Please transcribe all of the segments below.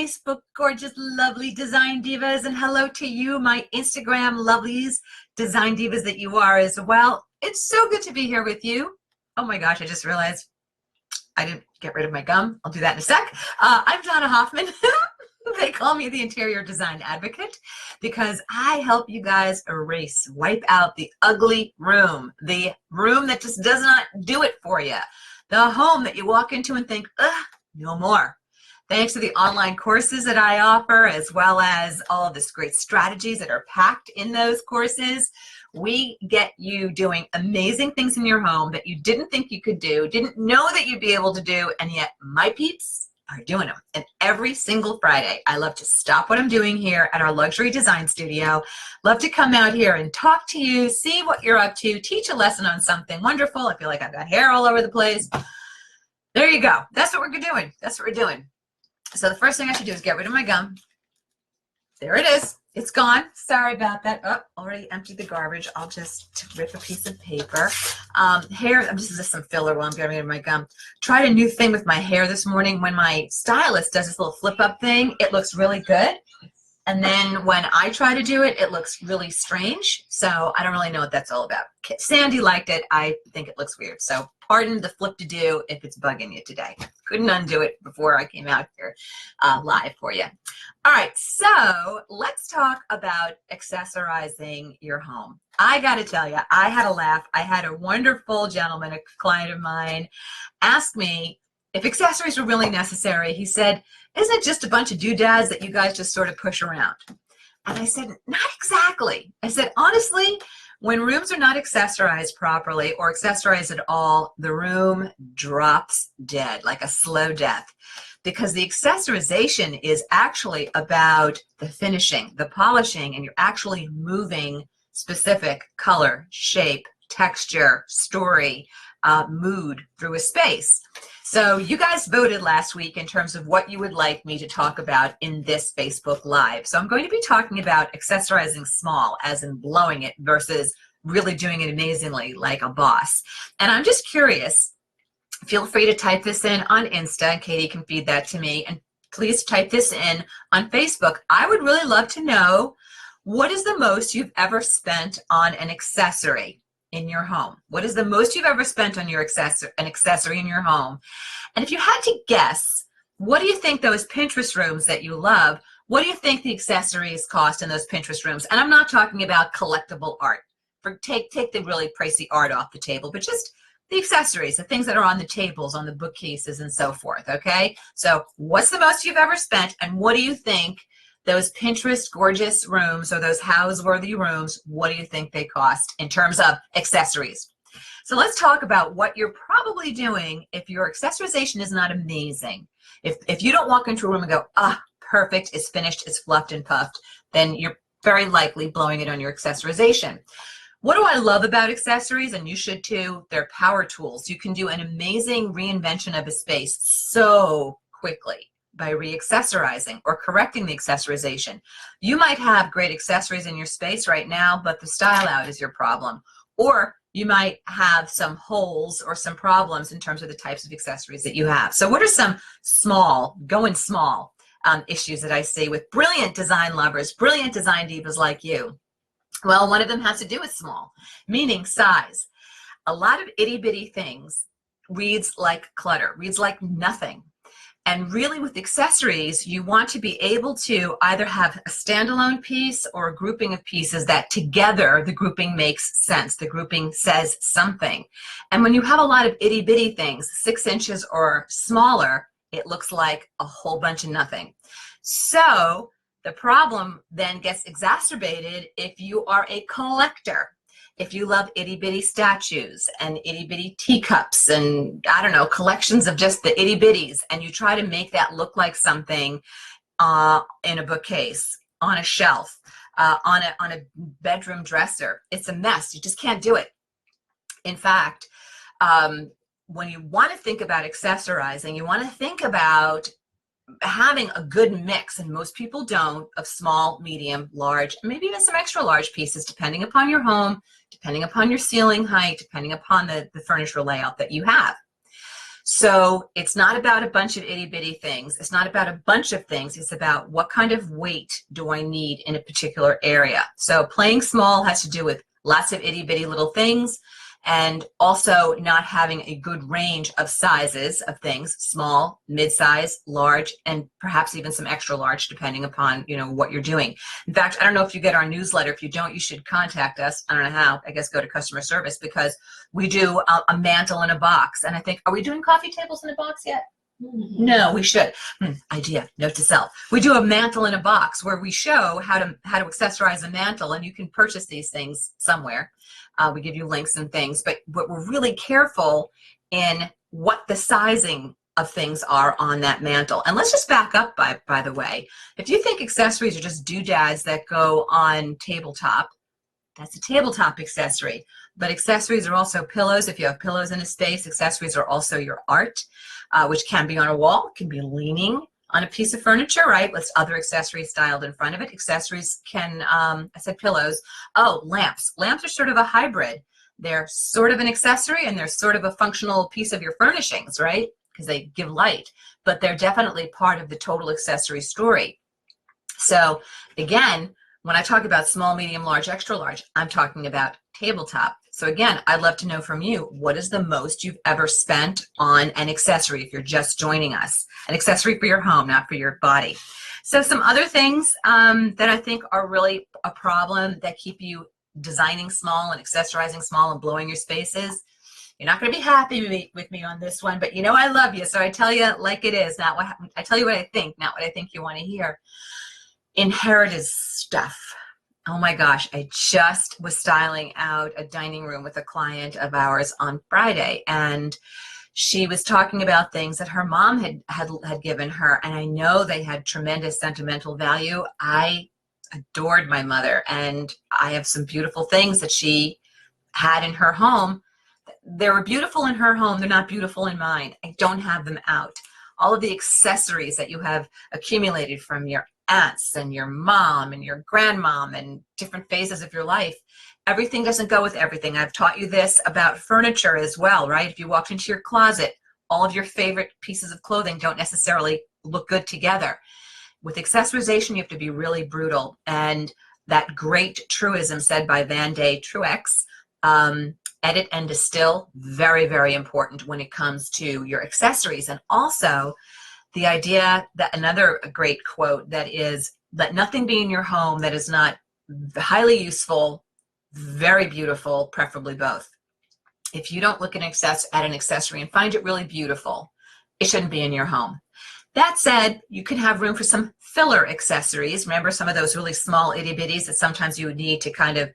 Facebook gorgeous, lovely design divas, and hello to you, my Instagram lovelies, design divas that you are as well. It's so good to be here with you. Oh my gosh, I just realized I didn't get rid of my gum. I'll do that in a sec. I'm Donna Hoffman. They call me the interior design advocate because I help you guys wipe out the ugly room, the room that just does not do it for you, the home that you walk into and think, ugh, no more. Thanks to the online courses that I offer, as well as all of this great strategies that are packed in those courses, we get you doing amazing things in your home that you didn't think you could do, didn't know that you'd be able to do, and yet my peeps are doing them. And every single Friday, I love to stop what I'm doing here at our luxury design studio. Love to come out here and talk to you, see what you're up to, teach a lesson on something wonderful. I feel like I've got hair all over the place. There you go. That's what we're doing. That's what we're doing. So the first thing I should do is get rid of my gum. There it is. It's gone. Sorry about that. Oh, already emptied the garbage. I'll just rip a piece of paper. Hair, this is just some filler while I'm getting rid of my gum. Tried a new thing with my hair this morning. When my stylist does this little flip up thing, it looks really good. And then when I try to do it, it looks really strange. So I don't really know what that's all about. Sandy liked it. I think it looks weird. So pardon the flip to do if it's bugging you today. Couldn't undo it before I came out here live for you. All right, so let's talk about accessorizing your home. I got to tell you, I had a laugh. I had a wonderful gentleman, a client of mine, ask me if accessories were really necessary. He said, isn't it just a bunch of doodads that you guys just sort of push around? And I said, not exactly. I said, honestly, when rooms are not accessorized properly or accessorized at all, the room drops dead, like a slow death. Because the accessorization is actually about the finishing, the polishing, and you're actually moving specific color, shape, texture, story, mood through a space. So you guys voted last week in terms of what you would like me to talk about in this Facebook Live. So I'm going to be talking about accessorizing small, as in blowing it, versus really doing it amazingly like a boss. And I'm just curious, feel free to type this in on Insta, and Katie can feed that to me. And please type this in on Facebook. I would really love to know, what is the most you've ever spent on an accessory in your home? What is the most you've ever spent on an accessory in your home? And if you had to guess, what do you think those Pinterest rooms that you love, what do you think the accessories cost in those Pinterest rooms? And I'm not talking about collectible art. Take the really pricey art off the table, but just the accessories, the things that are on the tables, on the bookcases, and so forth, okay? So what's the most you've ever spent, and what do you think those Pinterest gorgeous rooms, or those house-worthy rooms, what do you think they cost in terms of accessories? So let's talk about what you're probably doing if your accessorization is not amazing. If you don't walk into a room and go, ah, perfect, it's finished, it's fluffed and puffed, then you're very likely blowing it on your accessorization. What do I love about accessories, and you should too? They're power tools. You can do an amazing reinvention of a space so quickly by re-accessorizing or correcting the accessorization. You might have great accessories in your space right now, but the style out is your problem. Or you might have some holes or some problems in terms of the types of accessories that you have. So what are some small, going small issues that I see with brilliant design lovers, brilliant design divas like you? Well, one of them has to do with small, meaning size. A lot of itty-bitty things reads like clutter, reads like nothing. And really with accessories, you want to be able to either have a standalone piece or a grouping of pieces that together the grouping makes sense. The grouping says something. And when you have a lot of itty-bitty things, 6 inches or smaller, it looks like a whole bunch of nothing. So the problem then gets exacerbated if you are a collector. If you love itty-bitty statues and itty-bitty teacups and, I don't know, collections of just the itty-bitties, and you try to make that look like something in a bookcase, on a shelf, on a bedroom dresser, it's a mess. You just can't do it. In fact, when you want to think about accessorizing, you want to think about having a good mix, and most people don't, of small, medium, large, maybe even some extra large pieces, depending upon your home, depending upon your ceiling height, depending upon the furniture layout that you have. So it's not about a bunch of itty bitty things. It's not about a bunch of things. It's about what kind of weight do I need in a particular area. So playing small has to do with lots of itty bitty little things, and also not having a good range of sizes of things, small, mid-size, large, and perhaps even some extra large, depending upon, you know, what you're doing. In fact, I don't know if you get our newsletter. If you don't, you should contact us. I don't know how. I guess go to customer service, because we do a mantle in a box. And I think, are we doing coffee tables in a box yet? No, we should. Idea, note to self. We do a mantle in a box where we show how to accessorize a mantle, and you can purchase these things somewhere. We give you links and things, but we're really careful in what the sizing of things are on that mantle. And let's just back up, by the way. If you think accessories are just doodads that go on tabletop, that's a tabletop accessory. But accessories are also pillows. If you have pillows in a space, accessories are also your art, which can be on a wall, can be leaning on a piece of furniture, right, with other accessories styled in front of it. Accessories can, I said pillows. Oh, lamps. Lamps are sort of a hybrid. They're sort of an accessory, and they're sort of a functional piece of your furnishings, right, because they give light. But they're definitely part of the total accessory story. So again, when I talk about small, medium, large, extra large, I'm talking about tabletop. So again, I'd love to know from you, what is the most you've ever spent on an accessory if you're just joining us? An accessory for your home, not for your body. So some other things that I think are really a problem that keep you designing small and accessorizing small and blowing your spaces. You're not going to be happy with me on this one, but you know I love you, so I tell you like it is, not what I tell you what I think, not what I think you want to hear. Inherited stuff. Oh my gosh, I just was styling out a dining room with a client of ours on Friday, and she was talking about things that her mom had given her, and I know they had tremendous sentimental value. I adored my mother, and I have some beautiful things that she had in her home. They were beautiful in her home. They're not beautiful in mine. I don't have them out. All of the accessories that you have accumulated from your aunts and your mom and your grandmom and different phases of your life, everything doesn't go with everything. I've taught you this about furniture as well, right? If you walked into your closet, all of your favorite pieces of clothing don't necessarily look good together. With accessorization, you have to be really brutal. And that great truism said by Van de Truex, edit and distill, very, very important when it comes to your accessories. And also the idea that another great quote that is, let nothing be in your home that is not highly useful, very beautiful, preferably both. If you don't look at an accessory and find it really beautiful, it shouldn't be in your home. That said, you can have room for some filler accessories. Remember some of those really small itty bitties that sometimes you would need to kind of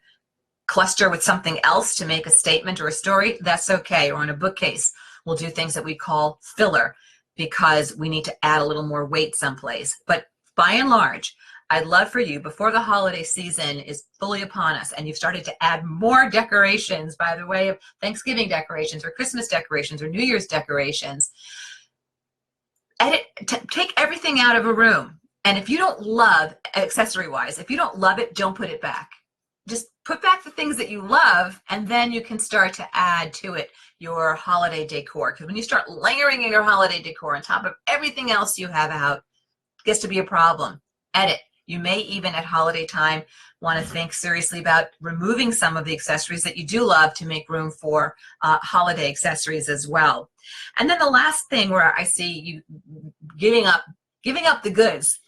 cluster with something else to make a statement or a story? That's okay. Or on a bookcase, we'll do things that we call filler, because we need to add a little more weight someplace. But by and large, I'd love for you, before the holiday season is fully upon us and you've started to add more decorations by the way of Thanksgiving decorations or Christmas decorations or New Year's decorations, take everything out of a room. And if you don't love, accessory-wise, if you don't love it, don't put it back. Just put back the things that you love, and then you can start to add to it your holiday decor. Because when you start layering in your holiday decor on top of everything else you have out, it gets to be a problem. Edit. You may even at holiday time want to think seriously about removing some of the accessories that you do love to make room for holiday accessories as well. And then the last thing where I see you giving up the goods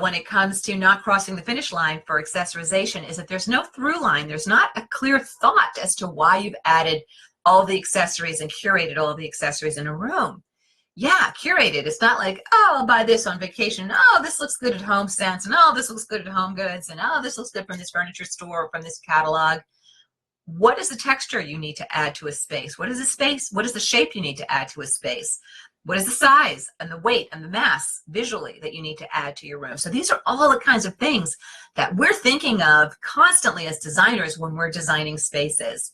when it comes to not crossing the finish line for accessorization is that there's no through line. There's not a clear thought as to why you've added all the accessories and curated all the accessories in a room. Yeah, curated. It's not like, oh, I'll buy this on vacation. Oh, this looks good at Home Sense. And oh, this looks good at Home Goods. And oh, this looks good from this furniture store or from this catalog. What is the texture you need to add to a space? What is the space? What is the shape you need to add to a space? What is the size and the weight and the mass visually that you need to add to your room? So these are all the kinds of things that we're thinking of constantly as designers when we're designing spaces.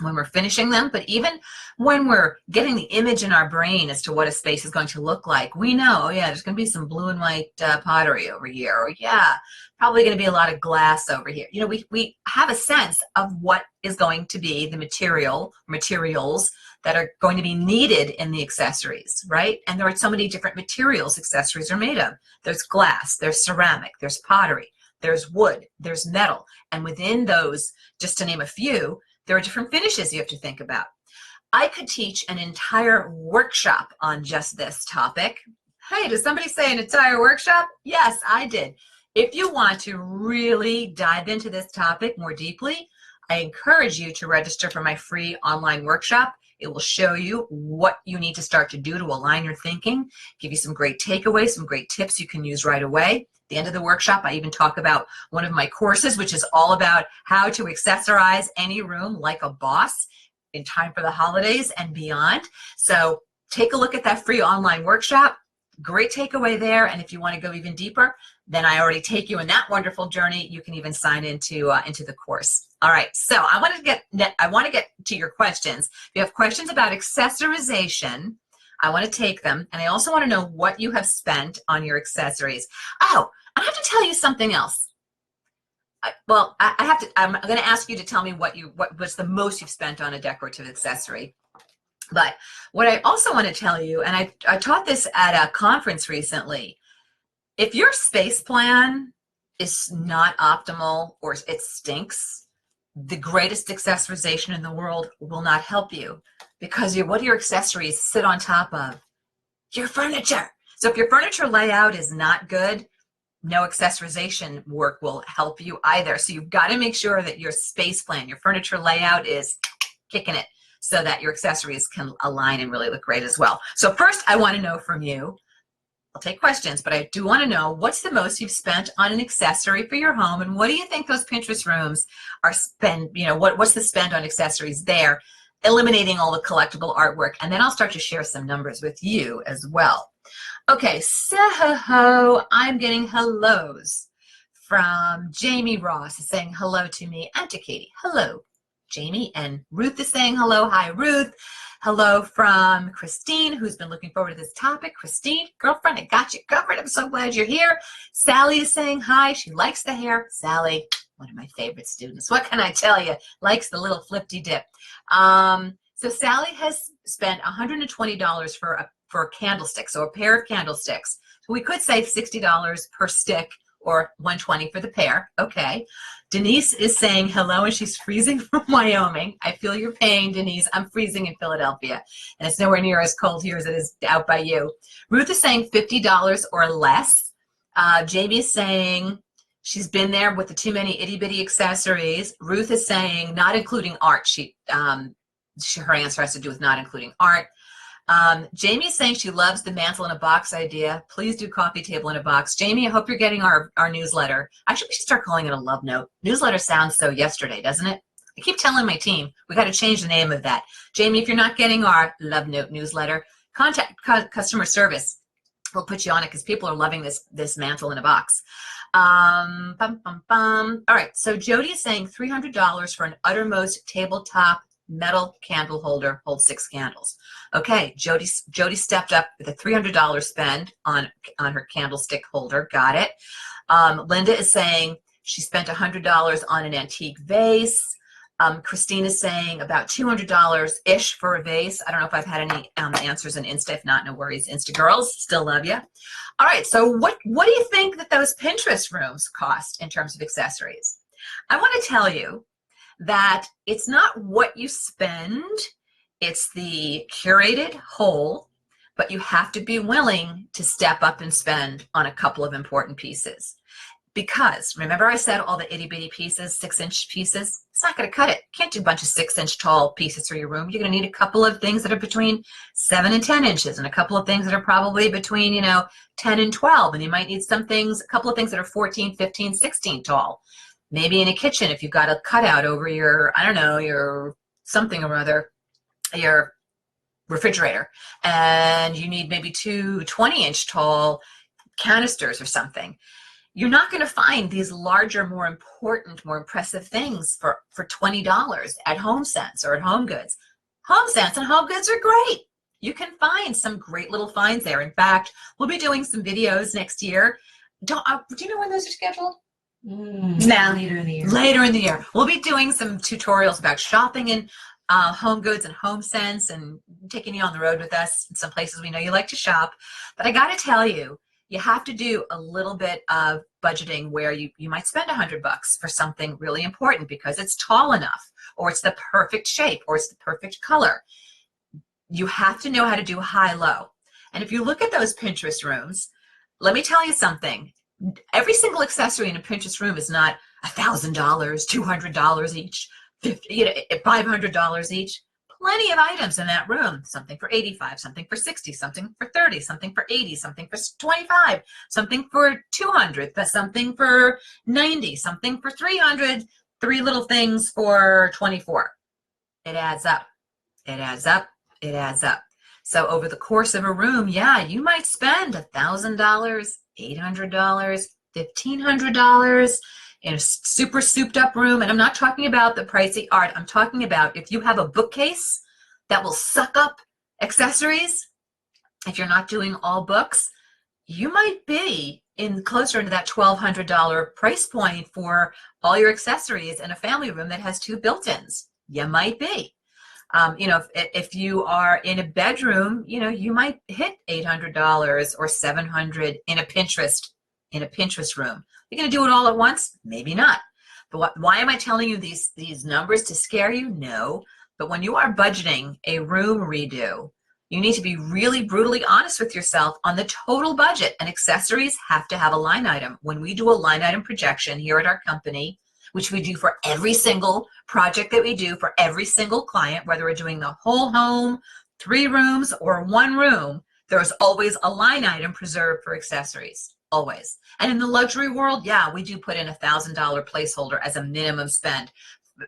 when we're finishing them, but even when we're getting the image in our brain as to what a space is going to look like, we know, oh yeah, there's going to be some blue and white pottery over here, or yeah, probably going to be a lot of glass over here. You know, we have a sense of what is going to be the materials that are going to be needed in the accessories, right? And there are so many different materials accessories are made of. There's glass, there's ceramic, there's pottery, there's wood, there's metal, and within those, just to name a few, there are different finishes you have to think about. I could teach an entire workshop on just this topic. Hey, did somebody say an entire workshop? Yes, I did. If you want to really dive into this topic more deeply, I encourage you to register for my free online workshop. It will show you what you need to start to do to align your thinking, give you some great takeaways, some great tips you can use right away. At the end of the workshop, I even talk about one of my courses, which is all about how to accessorize any room like a boss in time for the holidays and beyond. So take a look at that free online workshop. Great takeaway there. And if you want to go even deeper, then I already take you in that wonderful journey. You can even sign into the course. All right. So I want to get to your questions. If you have questions about accessorization, I want to take them. And I also want to know what you have spent on your accessories. Oh, I have to tell you something else. I'm going to ask you to tell me what's the most you've spent on a decorative accessory. But what I also want to tell you, and I taught this at a conference recently, if your space plan is not optimal or it stinks, the greatest accessorization in the world will not help you, because what do your accessories sit on top of? Your furniture. So if your furniture layout is not good, no accessorization work will help you either. So you've got to make sure that your space plan, your furniture layout is kicking it so that your accessories can align and really look great as well. So first, I want to know from you, I'll take questions, but I do want to know what's the most you've spent on an accessory for your home, and what do you think those Pinterest rooms are spend, what's the spend on accessories there, eliminating all the collectible artwork, and then I'll start to share some numbers with you as well. Okay, so I'm getting hellos from Jamie Ross is saying hello to me and to Katie. Hello, Jamie. And Ruth is saying hello. Hi, Ruth. Hello from Christine, who's been looking forward to this topic. Christine, girlfriend, I got you covered. I'm so glad you're here. Sally is saying hi. She likes the hair. Sally, one of my favorite students. What can I tell you? Likes the little flipty dip. So Sally has spent $120 for a candlestick, so a pair of candlesticks. So we could say $60 per stick or $120 for the pair. Okay. Denise is saying hello, and she's freezing from Wyoming. I feel your pain, Denise. I'm freezing in Philadelphia, and it's nowhere near as cold here as it is out by you. Ruth is saying $50 or less. Jamie is saying she's been there with the too many itty-bitty accessories. Ruth is saying not including art. Her answer has to do with not including art. Jamie's saying she loves the mantle in a box idea. Please do coffee table in a box. Jamie, I hope you're getting our newsletter. Actually, we should start calling it a love note. Newsletter sounds so yesterday, doesn't it? I keep telling my team, we got to change the name of that. Jamie, if you're not getting our love note newsletter, contact customer service. We'll put you on it because people are loving this mantle in a box. All right, so Jody is saying $300 for an uttermost tabletop metal candle holder, holds 6 candles. Okay, Jody stepped up with a $300 spend on her candlestick holder. Got it. Linda is saying she spent $100 on an antique vase. Christine is saying about $200-ish for a vase. I don't know if I've had any answers in Insta. If not, no worries. Insta girls, still love you. All right, so what do you think that those Pinterest rooms cost in terms of accessories? I want to tell you that it's not what you spend, it's the curated whole, but you have to be willing to step up and spend on a couple of important pieces. Because remember I said all the itty bitty pieces, 6-inch pieces, it's not going to cut it. You can't do a bunch of 6-inch tall pieces for your room. You're going to need a couple of things that are between 7 and 10 inches, and a couple of things that are probably between 10 and 12, and you might need a couple of things that are 14, 15, 16 tall. Maybe in a kitchen, if you've got a cutout over your, I don't know, your something or other, your refrigerator, and you need maybe 2 20-inch tall canisters or something. you're not going to find these larger, more important, more impressive things for $20 at HomeSense or at HomeGoods. HomeSense and HomeGoods are great. You can find some great little finds there. In fact, we'll be doing some videos next year. Do you know when those are scheduled? Now, later in the year. Later in the year. We'll be doing some tutorials about shopping in HomeGoods and HomeSense and taking you on the road with us in some places we know you like to shop. But I got to tell you, you have to do a little bit of budgeting where you might spend $100 for something really important because it's tall enough, or it's the perfect shape, or it's the perfect color. You have to know how to do high-low. And if you look at those Pinterest rooms, let me tell you something. Every single accessory in a Pinterest room is not $1,000, $200 each, $500 each. Plenty of items in that room. Something for $85, something for $60, something for $30, something for $80, something for $25, something for $200, something for $90, something for $300. 3 little things for $24. It adds up. It adds up. It adds up. So over the course of a room, yeah, you might spend $1,000, $800, $1,500 in a super souped up room. And I'm not talking about the pricey art. I'm talking about if you have a bookcase that will suck up accessories, if you're not doing all books, you might be in closer to that $1,200 price point for all your accessories in a family room that has 2 built-ins. You might be. If you are in a bedroom, you might hit $800 or $700 in a Pinterest room. You're going to do it all at once? Maybe not. But why am I telling you these numbers to scare you? No. But when you are budgeting a room redo, you need to be really brutally honest with yourself on the total budget, and accessories have to have a line item. When we do a line item projection here at our company, which we do for every single project that we do for every single client, whether we're doing the whole home, 3 rooms, or 1 room, there's always a line item preserved for accessories, always. And in the luxury world, yeah, we do put in $1,000 placeholder as a minimum spend,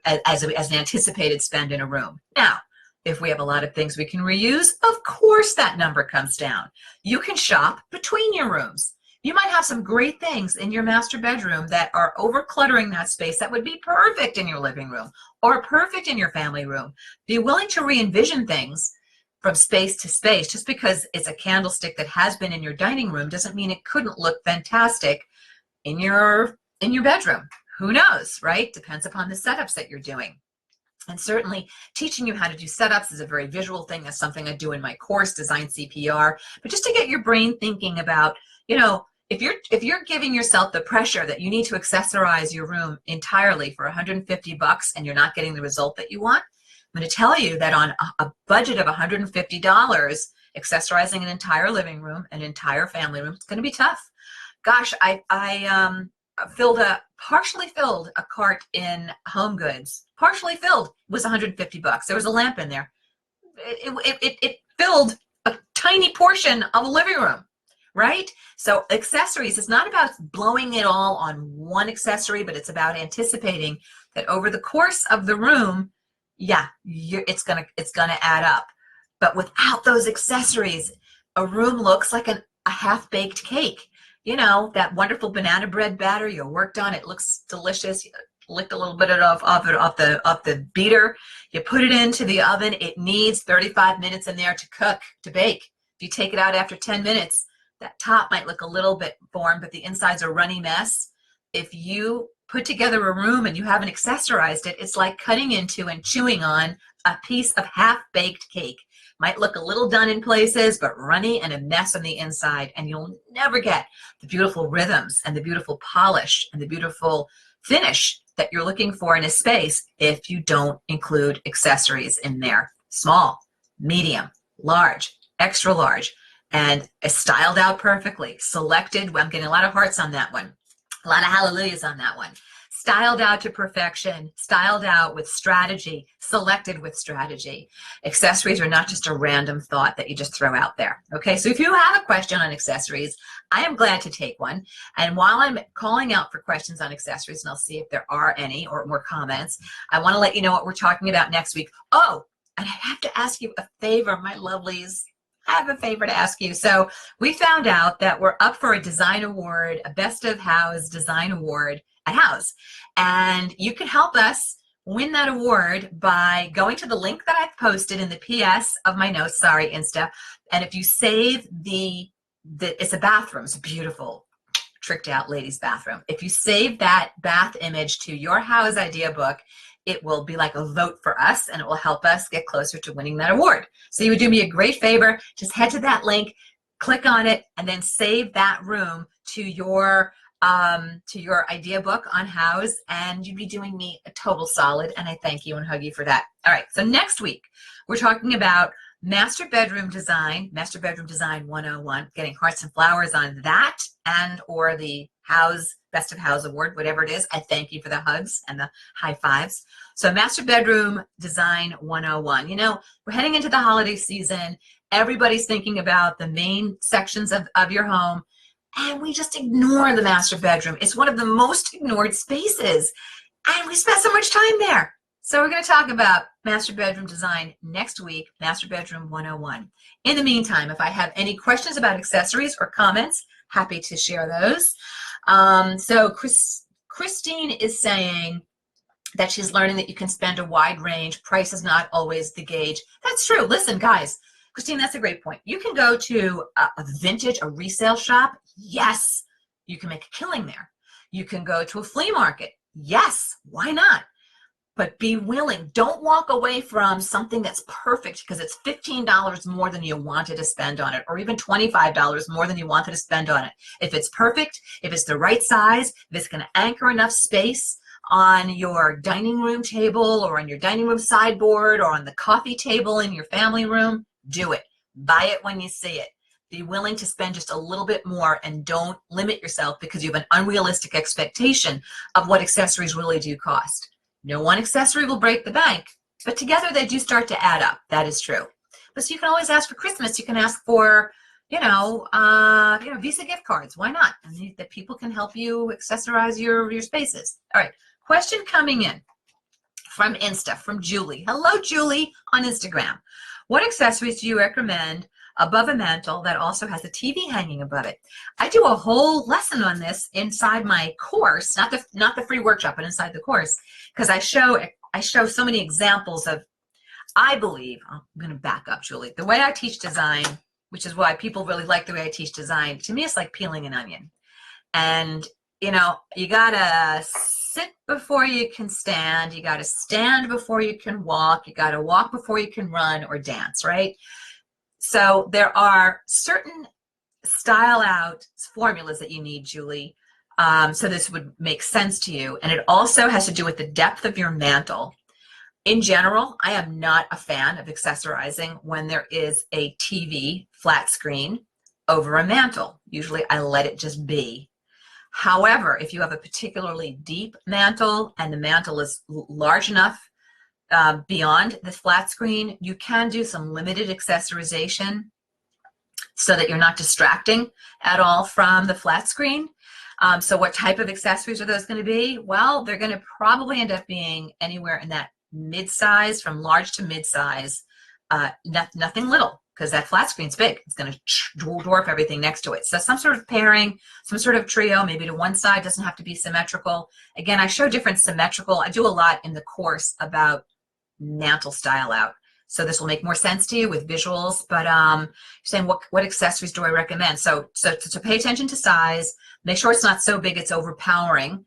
as an anticipated spend in a room. Now, if we have a lot of things we can reuse, of course that number comes down. You can shop between your rooms. You might have some great things in your master bedroom that are over-cluttering that space that would be perfect in your living room or perfect in your family room. Be willing to re-envision things from space to space. Just because it's a candlestick that has been in your dining room doesn't mean it couldn't look fantastic in your bedroom. Who knows, right? Depends upon the setups that you're doing. And certainly teaching you how to do setups is a very visual thing. That's something I do in my course, Design CPR. But just to get your brain thinking about, if you're giving yourself the pressure that you need to accessorize your room entirely for $150 and you're not getting the result that you want, I'm going to tell you that on a budget of $150, accessorizing an entire living room, an entire family room, it's going to be tough. Gosh, I partially filled a cart in HomeGoods. Partially filled. It was $150. There was a lamp in there. It filled a tiny portion of a living room, right? So accessories is not about blowing it all on one accessory, but it's about anticipating that over the course of the room, yeah, it's gonna add up. But without those accessories, a room looks like a half-baked cake. That wonderful banana bread batter you worked on, it looks delicious. You licked a little bit off the beater. You put it into the oven. It needs 35 minutes in there to cook, to bake. If you take it out after 10 minutes, that top might look a little bit formed, but the inside's a runny mess. If you put together a room and you haven't accessorized it, it's like cutting into and chewing on a piece of half-baked cake. Might look a little done in places, but runny and a mess on the inside, and you'll never get the beautiful rhythms and the beautiful polish and the beautiful finish that you're looking for in a space if you don't include accessories in there. Small, medium, large, extra large, and styled out perfectly. Selected, I'm getting a lot of hearts on that one. A lot of hallelujahs on that one. Styled out to perfection, styled out with strategy, selected with strategy. Accessories are not just a random thought that you just throw out there. Okay, so if you have a question on accessories, I am glad to take one. And while I'm calling out for questions on accessories, and I'll see if there are any or more comments, I want to let you know what we're talking about next week. Oh, and I have to ask you a favor, my lovelies. I have a favor to ask you. So we found out that we're up for a design award, a Best of House design award at House. And you can help us win that award by going to the link that I've posted in the PS of my notes, sorry, Insta. And if you save it's a bathroom, it's a beautiful, tricked out ladies bathroom. If you save that bath image to your house idea book, it will be like a vote for us, and it will help us get closer to winning that award. So you would do me a great favor, just head to that link, click on it, and then save that room to your idea book on house, and you'd be doing me a total solid, and I thank you and hug you for that. All right, so next week we're talking about Master Bedroom Design 101, getting hearts and flowers on that, and or the House Best of House Award, whatever it is. I thank you for the hugs and the high fives. So Master Bedroom Design 101. You know, we're heading into the holiday season. Everybody's thinking about the main sections of your home, and we just ignore the master bedroom. It's one of the most ignored spaces, and we spend so much time there. So we're going to talk about master bedroom design next week, Master Bedroom 101. In the meantime, if I have any questions about accessories or comments, happy to share those. So Christine is saying that she's learning that you can spend a wide range. Price is not always the gauge. That's true. Listen, guys, Christine, that's a great point. You can go to a resale shop. Yes, you can make a killing there. You can go to a flea market. Yes, why not? But be willing. Don't walk away from something that's perfect because it's $15 more than you wanted to spend on it, or even $25 more than you wanted to spend on it. If it's perfect, if it's the right size, if it's going to anchor enough space on your dining room table or on your dining room sideboard or on the coffee table in your family room, do it. Buy it when you see it. Be willing to spend just a little bit more, and don't limit yourself because you have an unrealistic expectation of what accessories really do cost. No one accessory will break the bank, but together they do start to add up. That is true. But so you can always ask for Christmas. You can ask for, Visa gift cards. Why not? I mean, that people can help you accessorize your spaces. All right. Question coming in from Insta, from Julie. Hello, Julie, on Instagram. What accessories do you recommend above a mantle that also has a TV hanging above it? I do a whole lesson on this inside my course, not the free workshop, but inside the course, because I show so many examples of, I believe, I'm going to back up, Julie, the way I teach design, which is why people really like the way I teach design. To me, it's like peeling an onion. And, you got to sit before you can stand. You got to stand before you can walk. You got to walk before you can run or dance, right? So there are certain style out formulas that you need, Julie. So this would make sense to you. And it also has to do with the depth of your mantle. In general, I am not a fan of accessorizing when there is a TV flat screen over a mantle. Usually I let it just be. However, if you have a particularly deep mantle and the mantle is large enough beyond the flat screen, you can do some limited accessorization so that you're not distracting at all from the flat screen. So what type of accessories are those going to be? Well, they're going to probably end up being anywhere in that mid-size, from large to mid-size, nothing little, because that flat screen's big. It's going to dwarf everything next to it. So some sort of pairing, some sort of trio, maybe to one side, doesn't have to be symmetrical. Again, I show different symmetrical. I do a lot in the course about mantle style out. So this will make more sense to you with visuals, but saying what accessories do I recommend? So to pay attention to size, make sure it's not so big it's overpowering.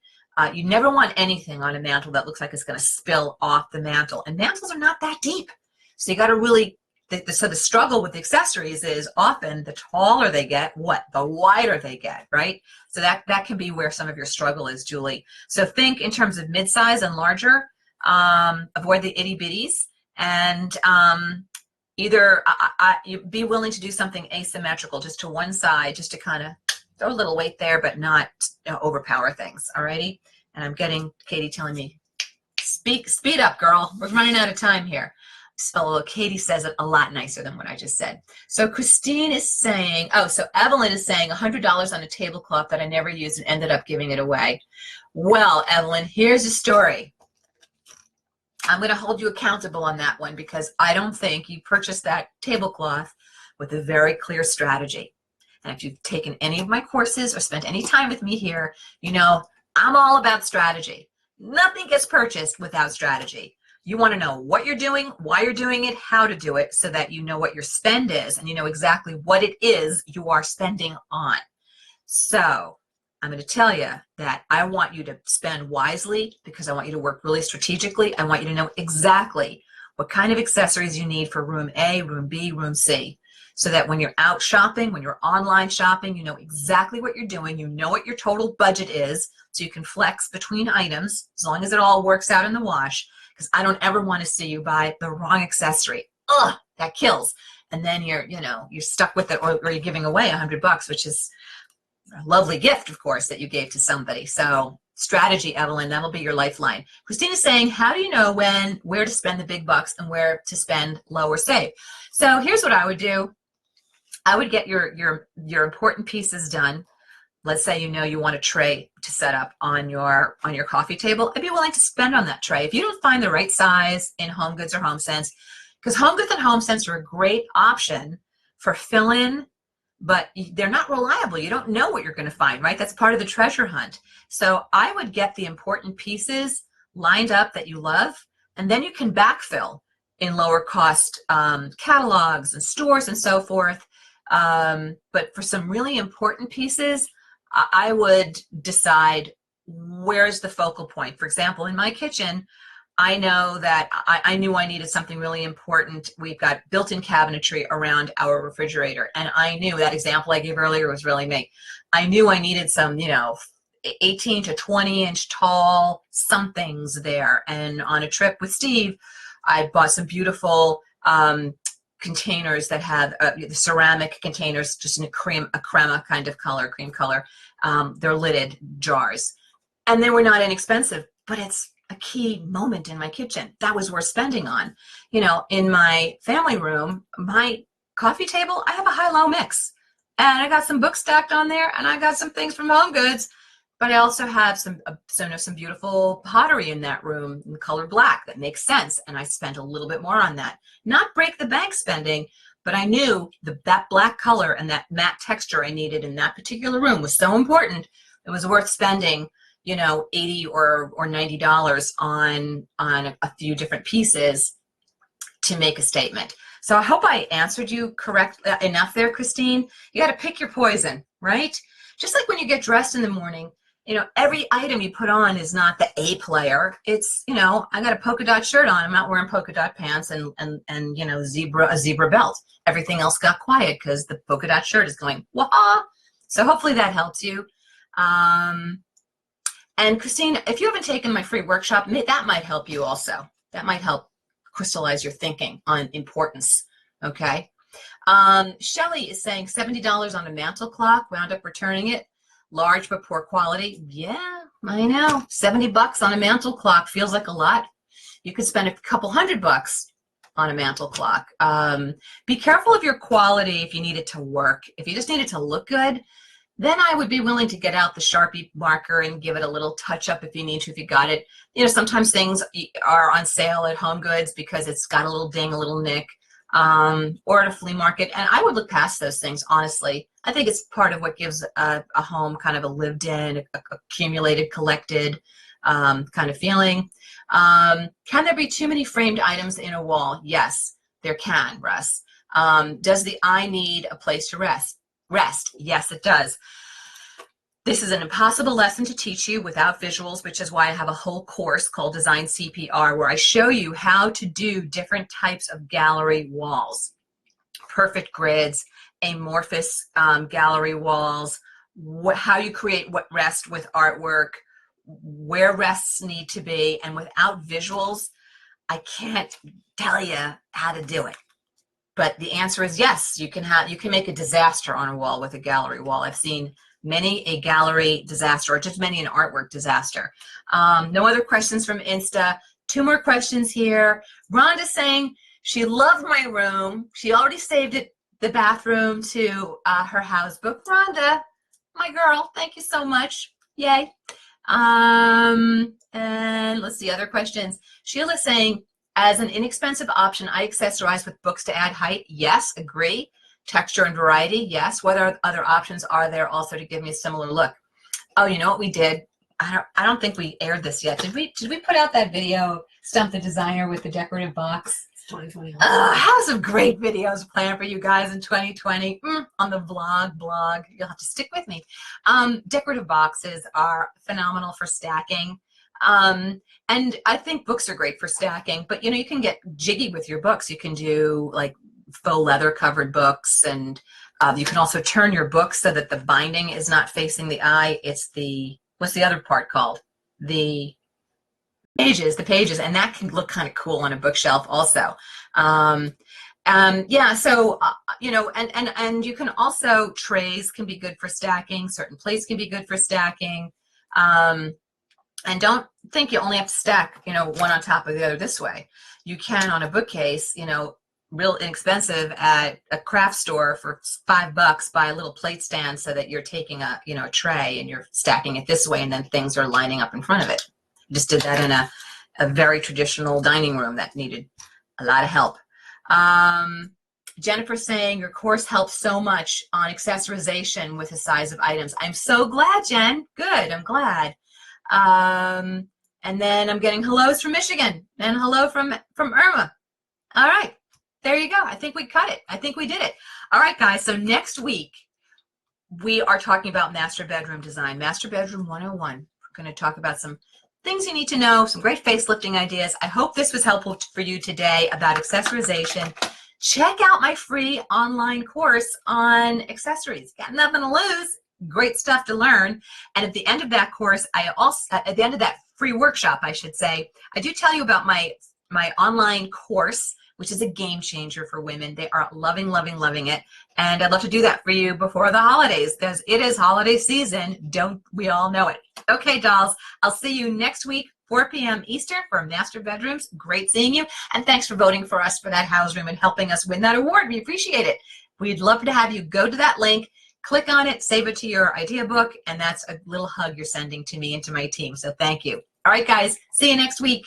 You never want anything on a mantle that looks like it's going to spill off the mantle, and mantles are not that deep. So you got to really, so the struggle with the accessories is often the taller they get, the wider they get, right? So that can be where some of your struggle is, Julie. So think in terms of mid-size and larger, avoid the itty bitties, and either you be willing to do something asymmetrical, just to one side, just to kind of throw a little weight there, but not overpower things. Alrighty. And I'm getting Katie telling me, speed up, girl. We're running out of time here. So Katie says it a lot nicer than what I just said. So Christine is saying, so Evelyn is saying $100 on a tablecloth that I never used and ended up giving it away. Well, Evelyn, here's the story. I'm going to hold you accountable on that one, because I don't think you purchased that tablecloth with a very clear strategy. And if you've taken any of my courses or spent any time with me here, you know I'm all about strategy. Nothing gets purchased without strategy. You want to know what you're doing, why you're doing it, how to do it, so that you know what your spend is and you know exactly what it is you are spending on. So I'm going to tell you that I want you to spend wisely because I want you to work really strategically. I want you to know exactly what kind of accessories you need for room A, room B, room C, so that when you're out shopping, when you're online shopping, you know exactly what you're doing. You know what your total budget is, so you can flex between items as long as it all works out in the wash, because I don't ever want to see you buy the wrong accessory. Ugh, that kills. And then you're stuck with it, or you're giving away $100, which is a lovely gift, of course, that you gave to somebody. So strategy, Evelyn, that'll be your lifeline. Christina's saying, how do you know where to spend the big bucks and where to spend low or save? So here's what I would do. I would get your important pieces done. Let's say you want a tray to set up on your coffee table. I'd be willing to spend on that tray. If you don't find the right size in HomeGoods or HomeSense, because HomeGoods and HomeSense are a great option for fill-in, but they're not reliable. You don't know what you're going to find, right? That's part of the treasure hunt. So I would get the important pieces lined up that you love, and then you can backfill in lower cost catalogs and stores and so forth. But for some really important pieces, I would decide where's the focal point. For example, in my kitchen, I know that I knew I needed something really important. We've got built-in cabinetry around our refrigerator, and I knew that example I gave earlier was really me. I knew I needed some, 18 to 20 inch tall somethings there. And on a trip with Steve, I bought some beautiful containers that have ceramic containers, just in a crema kind of color, cream color. They're lidded jars, and they were not inexpensive, but it's a key moment in my kitchen. That was worth spending on. In my family room, my coffee table, I have a high-low mix, and I got some books stacked on there, and I got some things from HomeGoods, but I also have some beautiful pottery in that room in color black that makes sense, and I spent a little bit more on that. Not break the bank spending, but I knew that black color and that matte texture I needed in that particular room was so important. It was worth spending, $80 or $90 on a few different pieces to make a statement. So I hope I answered you correct enough there, Christine. You got to pick your poison, right? Just like when you get dressed in the morning, every item you put on is not the A player. It's, I got a polka dot shirt on. I'm not wearing polka dot pants and a zebra belt. Everything else got quiet because the polka dot shirt is going, wah! So hopefully that helps you. And Christine, if you haven't taken my free workshop, that might help you also. That might help crystallize your thinking on importance, okay? Shelly is saying $70 on a mantle clock, wound up returning it. Large but poor quality. Yeah, I know. $70 on a mantle clock feels like a lot. You could spend a couple $100 on a mantle clock. Be careful of your quality if you need it to work. If you just need it to look good, then I would be willing to get out the Sharpie marker and give it a little touch up if you need to, if you got it. Sometimes things are on sale at HomeGoods because it's got a little ding, a little nick, or at a flea market. And I would look past those things, honestly. I think it's part of what gives a home kind of a lived in, accumulated, collected kind of feeling. Can there be too many framed items in a wall? Yes, there can, Russ. Does the eye need a place to rest? Yes, it does. This is an impossible lesson to teach you without visuals, which is why I have a whole course called Design CPR, where I show you how to do different types of gallery walls. Perfect grids, amorphous gallery walls, how you create what rest with artwork, where rests need to be, and without visuals, I can't tell you how to do it. But the answer is yes, you can make a disaster on a wall with a gallery wall. I've seen many a gallery disaster, or just many an artwork disaster. No other questions from Insta. 2 more questions here. Rhonda's saying she loved my room. She already saved the bathroom to her house book. Rhonda, my girl, thank you so much. Yay. And let's see, other questions. Sheila's saying, as an inexpensive option, I accessorize with books to add height. Yes, agree. Texture and variety, yes. What other options are there also to give me a similar look? Oh, you know what we did? I don't think we aired this yet. Did we put out that video, Stump the Designer with the decorative box? 2021. I have some great videos planned for you guys in 2020 on the blog. You'll have to stick with me. Decorative boxes are phenomenal for stacking. And I think books are great for stacking, but you can get jiggy with your books. You can do like faux leather covered books, and you can also turn your book so that the binding is not facing the eye. It's what's the other part called? The pages, and that can look kind of cool on a bookshelf also. Yeah, so and you can also, trays can be good for stacking. Certain plates can be good for stacking. And don't think you only have to stack, one on top of the other this way. You can on a bookcase, real inexpensive at a craft store for $5, buy a little plate stand so that you're taking a tray and you're stacking it this way, and then things are lining up in front of it. Just did that in a very traditional dining room that needed a lot of help. Jennifer saying your course helps so much on accessorization with the size of items. I'm so glad, Jen. Good, I'm glad. And then I'm getting hellos from Michigan and hello from Irma. All right, there you go. I think we cut it. I think we did it. All right, guys. So next week we are talking about master bedroom design, master bedroom 101. We're going to talk about some things you need to know, some great facelifting ideas. I hope this was helpful for you today about accessorization. Check out my free online course on accessories. Got nothing to lose. Great stuff to learn. And at the end of that course, at the end of that free workshop, I should say, I do tell you about my online course, which is a game changer for women. They are loving it. And I'd love to do that for you before the holidays, because it is holiday season. Don't we all know it? Okay, dolls, I'll see you next week, 4 p.m. Eastern for Master Bedrooms. Great seeing you. And thanks for voting for us for that house room and helping us win that award. We appreciate it. We'd love to have you go to that link, click on it, save it to your idea book, and that's a little hug you're sending to me and to my team. So thank you. All right, guys, see you next week.